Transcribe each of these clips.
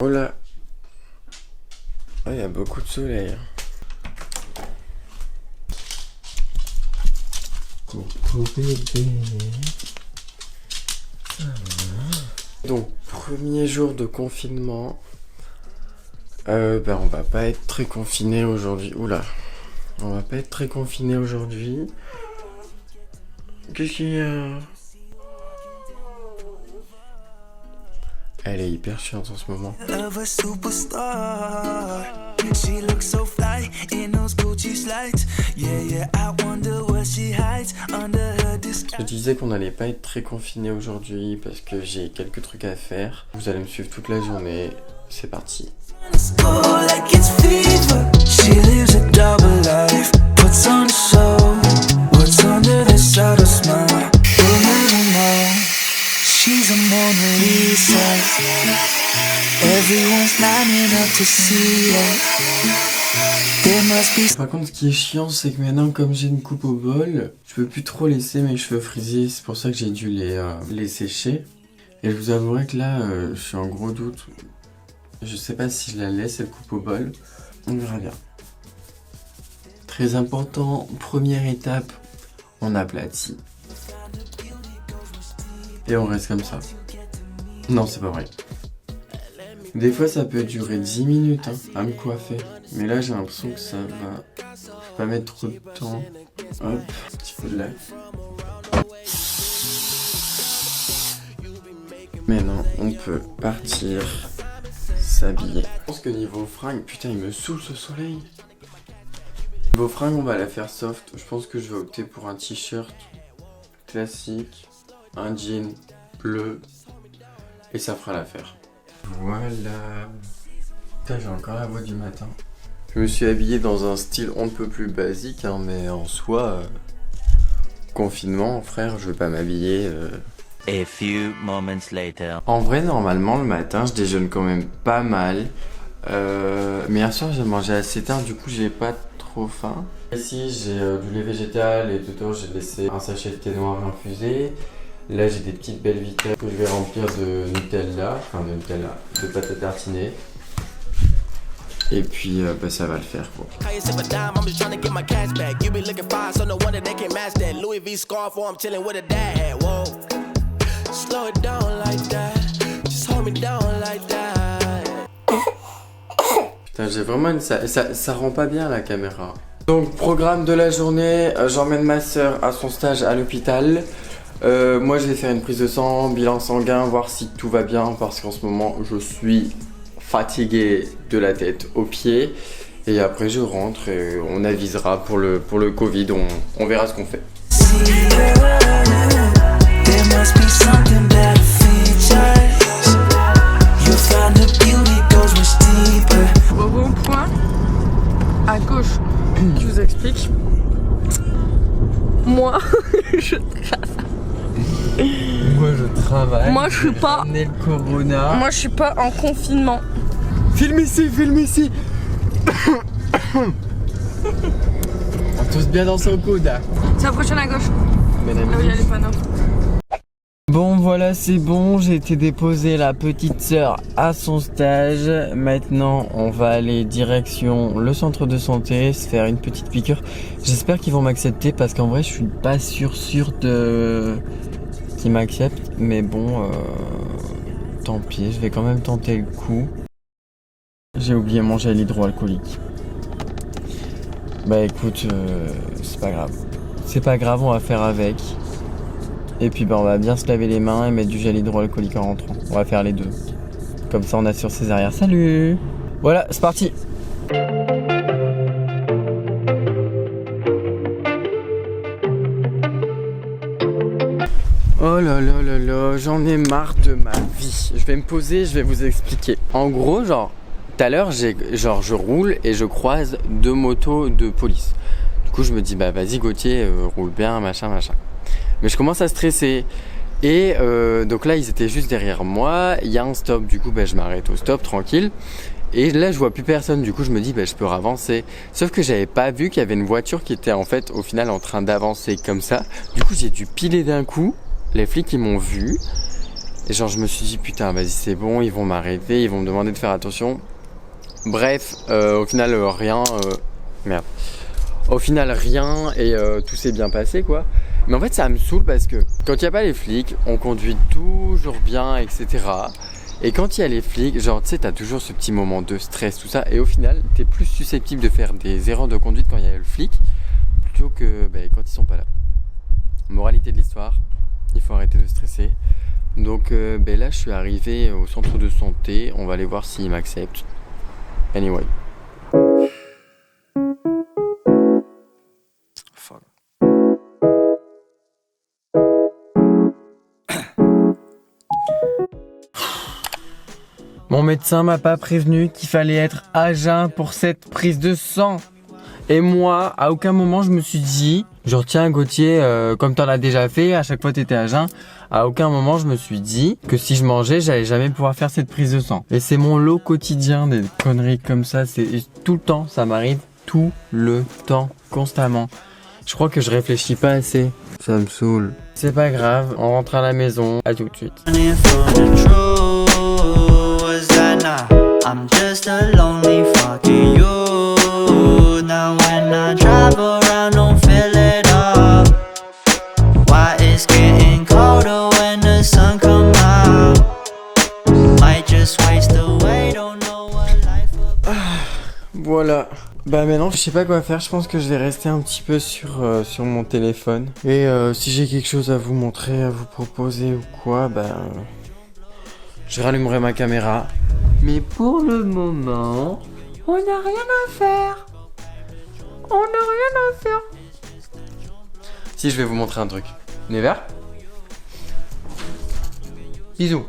Oh là, il y a beaucoup de soleil. Coucou bébé. Ça va. Donc, premier jour de confinement. On va pas être très confiné aujourd'hui. Oula, on va pas être très confiné aujourd'hui. Qu'est-ce qu'il y a? Elle est hyper chiante en ce moment. Je disais qu'on n'allait pas être très confiné aujourd'hui parce que j'ai quelques trucs à faire. Vous allez me suivre toute la journée. C'est parti. She's a Mona Lisa. Everyone's lining up to see her. There must be... Par contre, ce qui est chiant, c'est que maintenant, comme j'ai une coupe au bol, je peux plus trop laisser mes cheveux frisés. C'est pour ça que j'ai dû les sécher. Et je vous avouerai que là, je suis en gros doute. Je sais pas si je la laisse, cette coupe au bol. On verra bien. Très important, première étape, on aplatit. Et on reste comme ça. Non, c'est pas vrai. Des fois, ça peut durer 10 minutes à me coiffer. Mais là, j'ai l'impression que ça va... Je vais pas mettre trop de temps. Hop, un petit peu de lait. Maintenant, on peut partir s'habiller. Je pense que niveau fringues, putain, il me saoule ce soleil. Niveau fringues, on va la faire soft. Je pense que je vais opter pour un t-shirt classique. Un jean bleu et ça fera l'affaire. Voilà. Putain, j'ai encore la voix du matin. Je me suis habillé dans un style on ne peut plus basique, hein, mais en soi, confinement, frère, je vais pas m'habiller. A few moments later. En vrai, normalement, le matin, je déjeune quand même pas mal. Mais hier soir, j'ai mangé assez tard, du coup, j'ai pas trop faim. Ici, j'ai du lait végétal et dedans, j'ai laissé un sachet de thé noir infusé. Là, j'ai des petites belles vitelles que je vais remplir de Nutella, de pâte à tartiner. Et puis, ça va le faire, quoi. Putain, j'ai vraiment une... Ça rend pas bien la caméra. Donc, programme de la journée, j'emmène ma soeur à son stage à l'hôpital. Moi je vais faire une prise de sang, bilan sanguin, voir si tout va bien parce qu'en ce moment je suis fatigué de la tête aux pieds. Et après je rentre et on avisera pour le Covid, on verra ce qu'on fait. Au rond-point, à gauche, je vous explique. Moi, Moi je travaille. Moi je suis pas. Le corona. Moi je suis pas en confinement. Filme ici, filme ici. On tousse bien dans son coude. C'est la prochaine à gauche. Madame. Là où il y a les panneaux. Bon voilà, c'est bon, j'ai été déposer la petite sœur à son stage. Maintenant on va aller direction le centre de santé, se faire une petite piqûre. J'espère qu'ils vont m'accepter parce qu'en vrai je suis pas sûr de qu'ils m'acceptent. Mais bon, tant pis, je vais quand même tenter le coup. J'ai oublié mon gel hydroalcoolique. Bah écoute, c'est pas grave. C'est pas grave, on va faire avec. Et puis on va bien se laver les mains et mettre du gel hydroalcoolique en rentrant. On va faire les deux. Comme ça on assure ses arrières. Salut! Voilà, c'est parti! Oh là là là là, j'en ai marre de ma vie. Je vais me poser, je vais vous expliquer. En gros, genre, tout à l'heure, je roule et je croise deux motos de police. Du coup, je me dis, bah vas-y Gauthier, roule bien, machin. Mais je commence à stresser. Et donc là, ils étaient juste derrière moi. Il y a un stop. Du coup, je m'arrête au stop, tranquille. Et là, je vois plus personne. Du coup, je me dis, je peux avancer. Sauf que j'avais pas vu qu'il y avait une voiture qui était en fait, au final, en train d'avancer comme ça. Du coup, j'ai dû piler d'un coup. Les flics, ils m'ont vu. Et genre je me suis dit putain vas-y c'est bon, ils vont m'arrêter, ils vont me demander de faire attention. Bref, au final rien, merde. Au final rien et tout s'est bien passé quoi. Mais en fait ça me saoule parce que quand il n'y a pas les flics, on conduit toujours bien, etc. Et quand il y a les flics, genre tu sais t'as toujours ce petit moment de stress, tout ça. Et au final t'es plus susceptible de faire des erreurs de conduite quand il y a le flic plutôt que quand ils sont pas là. Moralité de l'histoire, il faut arrêter de stresser. Donc là je suis arrivé au centre de santé, on va aller voir s'ils m'acceptent. Anyway. Fuck. Mon médecin m'a pas prévenu qu'il fallait être à jeun pour cette prise de sang. Et moi, à aucun moment je me suis dit, genre tiens Gauthier, comme t'en as déjà fait, à chaque fois t'étais à jeun, à aucun moment je me suis dit que si je mangeais, j'allais jamais pouvoir faire cette prise de sang. Et c'est mon lot quotidien des conneries comme ça, c'est tout le temps, ça m'arrive tout le temps, constamment. Je crois que je réfléchis pas assez, ça me saoule. C'est pas grave, on rentre à la maison, à tout de suite. I'm just a lonely fucking you. Now when I drive around, don't fill it up. Why it's getting colder when the sun come out. Might just waste away, don't know what life about. Voilà. Bah maintenant je sais pas quoi faire, je pense que je vais rester un petit peu sur mon téléphone. Et si j'ai quelque chose à vous montrer, à vous proposer ou quoi, je rallumerai ma caméra. Mais pour le moment, on n'a rien à faire. On n'a rien à faire. Si, je vais vous montrer un truc. Never. Bisous.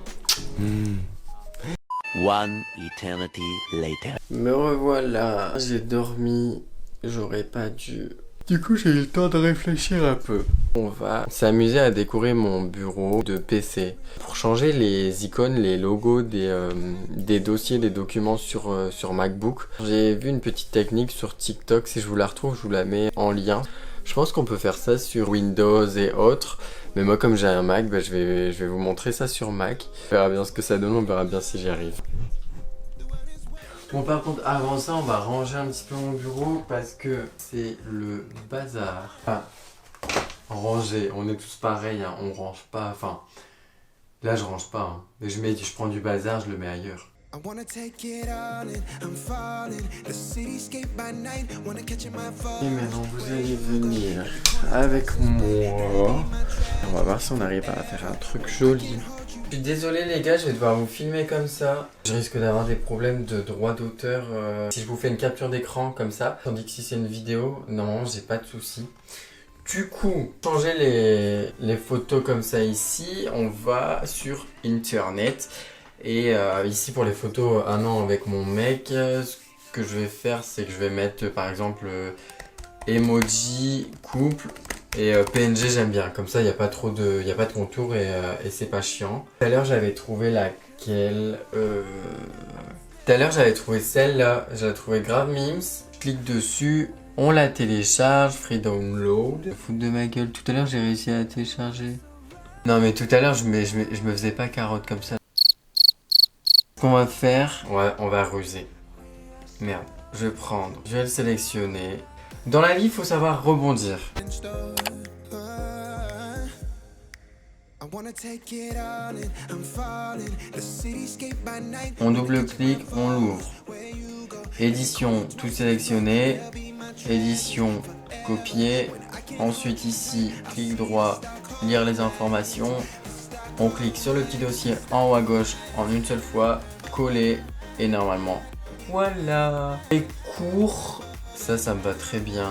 One eternity later. Me revoilà. J'ai dormi. J'aurais pas dû. Du coup, j'ai eu le temps de réfléchir un peu. On va s'amuser à décorer mon bureau de PC. Pour changer les icônes, les logos des dossiers, des documents sur MacBook. J'ai vu une petite technique sur TikTok. Si je vous la retrouve, je vous la mets en lien. Je pense qu'on peut faire ça sur Windows et autres. Mais moi, comme j'ai un Mac, je vais vous montrer ça sur Mac. On verra bien ce que ça donne, on verra bien si j'y arrive. Bon, par contre, avant ça, on va ranger un petit peu mon bureau parce que c'est le bazar. Enfin, ranger, on est tous pareils, hein, on range pas. Enfin, là, je range pas. Hein, mais je prends du bazar, je le mets ailleurs. Ok, maintenant vous allez venir avec moi. On va voir si on arrive à faire un truc joli. Je suis désolé les gars, je vais devoir vous filmer comme ça. Je risque d'avoir des problèmes de droit d'auteur si je vous fais une capture d'écran comme ça. Tandis que si c'est une vidéo, normalement j'ai pas de soucis. Du coup, changer les photos comme ça ici, on va sur internet. Et ici pour les photos un an avec mon mec, ce que je vais faire c'est que je vais mettre par exemple emoji, couple et PNG j'aime bien, comme ça il n'y a pas trop de, y a pas de contour et c'est pas chiant. Tout à l'heure j'avais trouvé laquelle Tout à l'heure j'avais trouvé celle-là, j'avais trouvé grave mimes. Je clique dessus, on la télécharge, free download. Foutre de ma gueule, tout à l'heure j'ai réussi à la télécharger. Non mais tout à l'heure je me faisais pas carotte comme ça. Ce qu'on va faire, on va ruser. Merde, je vais le sélectionner. Dans la vie, il faut savoir rebondir. On double-clique, on l'ouvre. Édition, tout sélectionné. Édition, copier. Ensuite ici, clic droit, lire les informations. On clique sur le petit dossier en haut à gauche en une seule fois, coller et normalement, voilà. Les cours, ça me va très bien.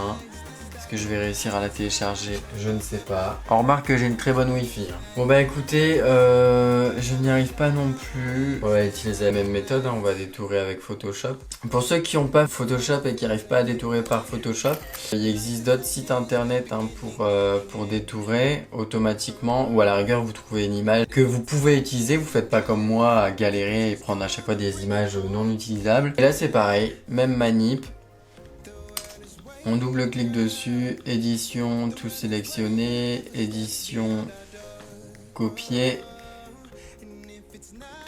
Est-ce que je vais réussir à la télécharger? Je ne sais pas. On remarque que j'ai une très bonne wifi. Bon bah écoutez, je n'y arrive pas non plus. On va utiliser la même méthode, hein, on va détourer avec Photoshop. Pour ceux qui n'ont pas Photoshop et qui n'arrivent pas à détourer par Photoshop, il existe d'autres sites internet hein, pour détourer automatiquement. Ou à la rigueur vous trouvez une image que vous pouvez utiliser. Vous faites pas comme moi à galérer et prendre à chaque fois des images non utilisables. Et là c'est pareil, même manip. On double-clique dessus, édition, tout sélectionné, édition, copier.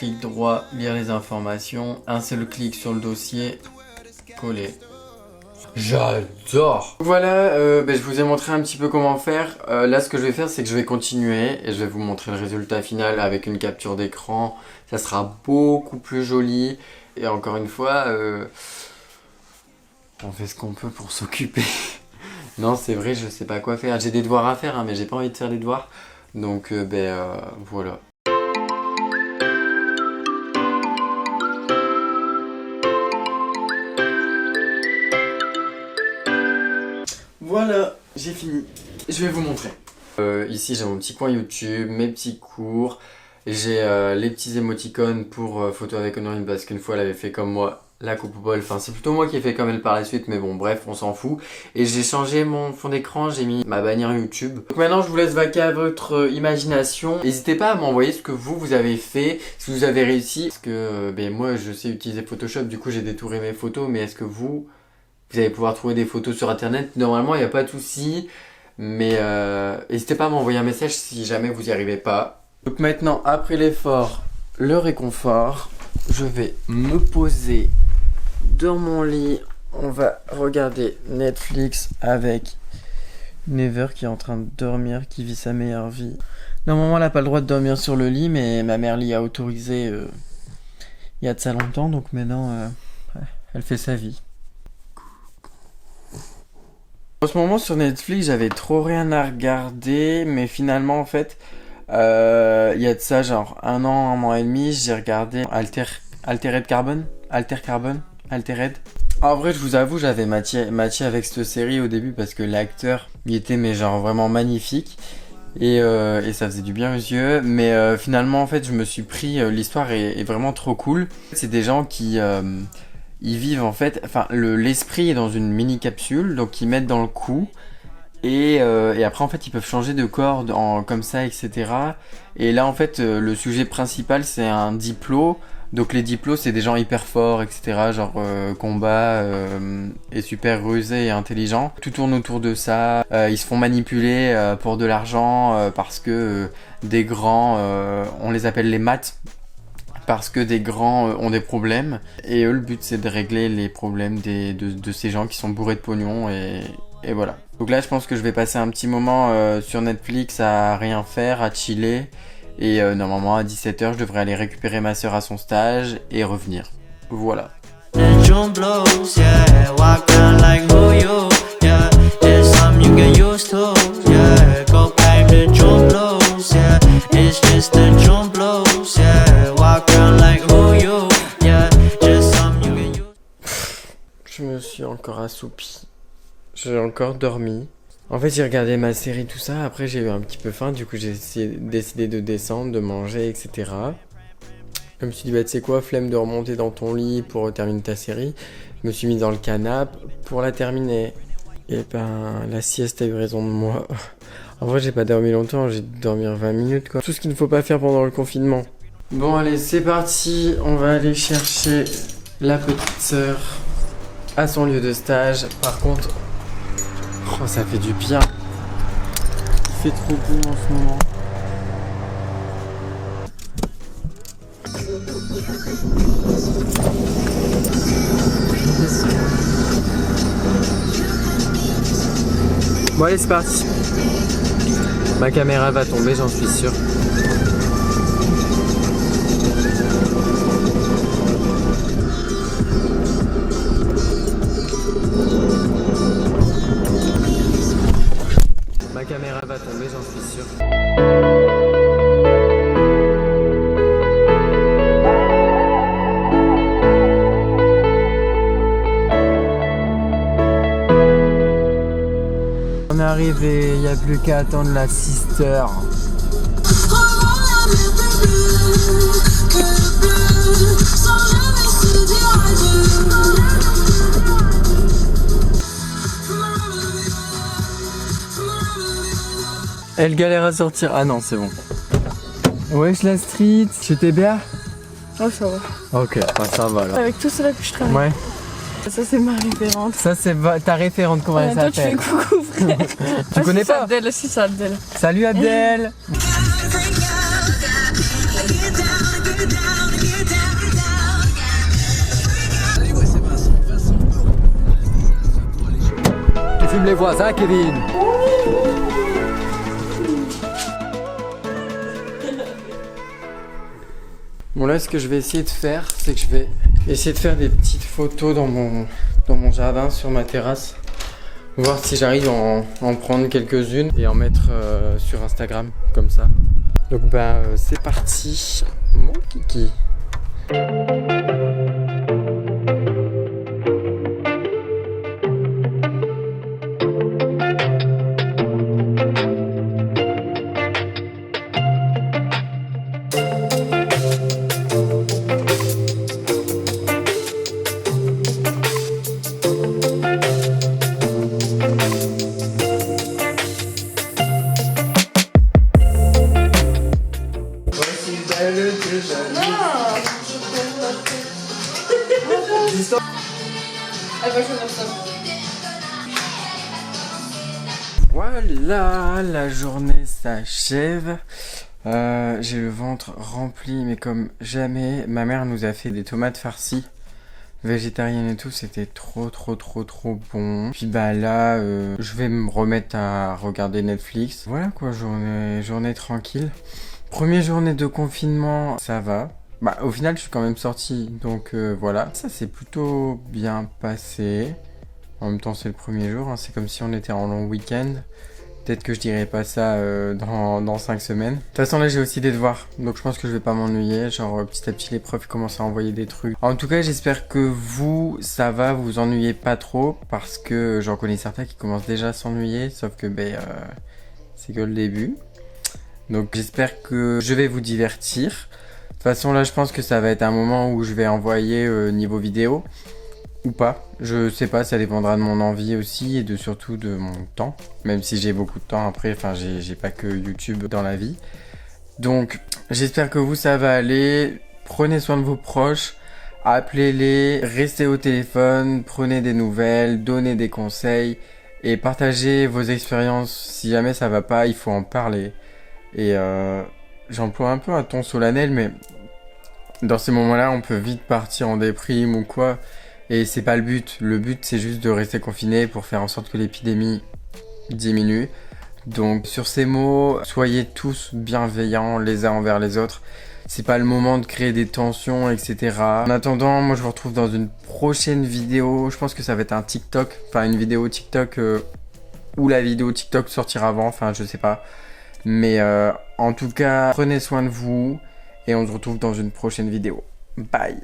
clic droit, lire les informations, un seul clic sur le dossier, coller. J'adore. Voilà, je vous ai montré un petit peu comment faire. Là, ce que je vais faire, c'est que je vais continuer et je vais vous montrer le résultat final avec une capture d'écran. Ça sera beaucoup plus joli. Et encore une fois, on fait ce qu'on peut pour s'occuper. Non, c'est vrai, je sais pas quoi faire. J'ai des devoirs à faire, hein, mais j'ai pas envie de faire des devoirs. Donc, voilà. Voilà, j'ai fini. Je vais vous montrer. Ici, j'ai mon petit coin YouTube, mes petits cours. J'ai les petits émoticônes pour photo avec Honorine parce qu'une fois, elle avait fait comme moi la coupe au bol. Enfin, c'est plutôt moi qui ai fait comme elle par la suite, mais bon, bref, on s'en fout. Et j'ai changé mon fond d'écran, j'ai mis ma bannière YouTube. Donc maintenant, je vous laisse vaquer à votre imagination. N'hésitez pas à m'envoyer ce que vous avez fait, si vous avez réussi. Parce que moi, je sais utiliser Photoshop, du coup, j'ai détouré mes photos. Mais est-ce que vous allez pouvoir trouver des photos sur internet? Normalement, il n'y a pas de souci. Mais n'hésitez pas à m'envoyer un message si jamais vous n'y arrivez pas. Donc maintenant, après l'effort, le réconfort, je vais me poser dans mon lit. On va regarder Netflix avec Never qui est en train de dormir, qui vit sa meilleure vie. Normalement, elle n'a pas le droit de dormir sur le lit, mais ma mère l'y a autorisé il y a de ça longtemps. Donc maintenant, elle fait sa vie. En ce moment sur Netflix, j'avais trop rien à regarder, mais finalement en fait, il y a de ça genre un an et demi, j'ai regardé Altered Carbon. En vrai, je vous avoue, j'avais matché avec cette série au début parce que l'acteur, il était mais genre vraiment magnifique et ça faisait du bien aux yeux. Mais finalement en fait, je me suis pris, l'histoire est vraiment trop cool. C'est des gens qui ils vivent en fait, enfin l'esprit est dans une mini capsule, donc ils mettent dans le cou et après en fait ils peuvent changer de corps comme ça, etc. Et là en fait le sujet principal c'est un diplo, donc les diplos c'est des gens hyper forts, etc. Genre combat et super rusés et intelligents. Tout tourne autour de ça, ils se font manipuler pour de l'argent parce que des grands, on les appelle les maths. Parce que des grands ont des problèmes et eux le but c'est de régler les problèmes de ces gens qui sont bourrés de pognon et voilà. Donc là je pense que je vais passer un petit moment sur Netflix à rien faire, à chiller et normalement à 17h je devrais aller récupérer ma soeur à son stage et revenir. Voilà. Je me suis encore assoupi. J'ai encore dormi. En fait, j'ai regardé ma série, tout ça. Après, j'ai eu un petit peu faim. Du coup, j'ai décidé de descendre, de manger, etc. Je me suis dit, tu sais quoi, flemme de remonter dans ton lit pour terminer ta série. Je me suis mis dans le canapé pour la terminer. Et la sieste a eu raison de moi. En vrai, j'ai pas dormi longtemps. J'ai dû dormir 20 minutes, quoi. Tout ce qu'il ne faut pas faire pendant le confinement. Bon, allez, c'est parti. On va aller chercher la petite sœur à son lieu de stage. Par contre, ça fait du bien. Il fait trop beau en ce moment. Bon allez, c'est parti. Ma caméra va tomber, j'en suis sûr. Ma caméra va tomber, j'en suis sûr. On est arrivé, il n'y a plus qu'à attendre la sister. Elle galère à sortir. Ah non, c'est bon. Wesh la street, j'étais bien? Oh, ça va. Ok, ça va là. Avec tout cela que je travaille. Ouais. Ça, c'est ma référente. Ça, c'est ta référente, comment elle Toi, s'appelle? tu fais coucou, frère. Tu connais pas? Abdel aussi, c'est Abdel. Salut Abdel. fument les voisins, Kevin. Bon là, ce que je vais essayer de faire, c'est que je vais essayer de faire des petites photos dans mon jardin, sur ma terrasse. Voir si j'arrive à en prendre quelques-unes et en mettre sur Instagram, comme ça. Donc c'est parti, mon kiki. Voilà, la journée s'achève. J'ai le ventre rempli, mais comme jamais. Ma mère nous a fait des tomates farcies, végétariennes et tout. C'était trop bon. Puis là, je vais me remettre à regarder Netflix. Voilà quoi, journée tranquille. Première journée de confinement, ça va. Au final, je suis quand même sorti, donc voilà. Ça s'est plutôt bien passé. En même temps, c'est le premier jour, hein. C'est comme si on était en long week-end. Peut-être que je dirais pas ça dans 5 semaines. De toute façon, là, j'ai aussi des devoirs. Donc, je pense que je vais pas m'ennuyer. Genre, petit à petit, les profs commencent à envoyer des trucs. En tout cas, j'espère que vous, ça va, vous ennuyez pas trop. Parce que j'en connais certains qui commencent déjà à s'ennuyer. Sauf que, c'est que le début. Donc, j'espère que je vais vous divertir. De toute façon, là, je pense que ça va être un moment où je vais envoyer niveau vidéo. Ou pas, je sais pas, ça dépendra de mon envie aussi et surtout de mon temps. Même si j'ai beaucoup de temps après, enfin j'ai pas que YouTube dans la vie. Donc j'espère que vous ça va aller. Prenez soin de vos proches, appelez-les, restez au téléphone, prenez des nouvelles, donnez des conseils et partagez vos expériences. Si jamais ça va pas, il faut en parler. Et j'emploie un peu un ton solennel, mais dans ces moments-là, on peut vite partir en déprime ou quoi. Et c'est pas le but. Le but, c'est juste de rester confiné pour faire en sorte que l'épidémie diminue. Donc, sur ces mots, soyez tous bienveillants les uns envers les autres. C'est pas le moment de créer des tensions, etc. En attendant, moi, je vous retrouve dans une prochaine vidéo. Je pense que ça va être un TikTok. Enfin, une vidéo TikTok où la vidéo TikTok sortira avant. Enfin, je sais pas. Mais en tout cas, prenez soin de vous. Et on se retrouve dans une prochaine vidéo. Bye!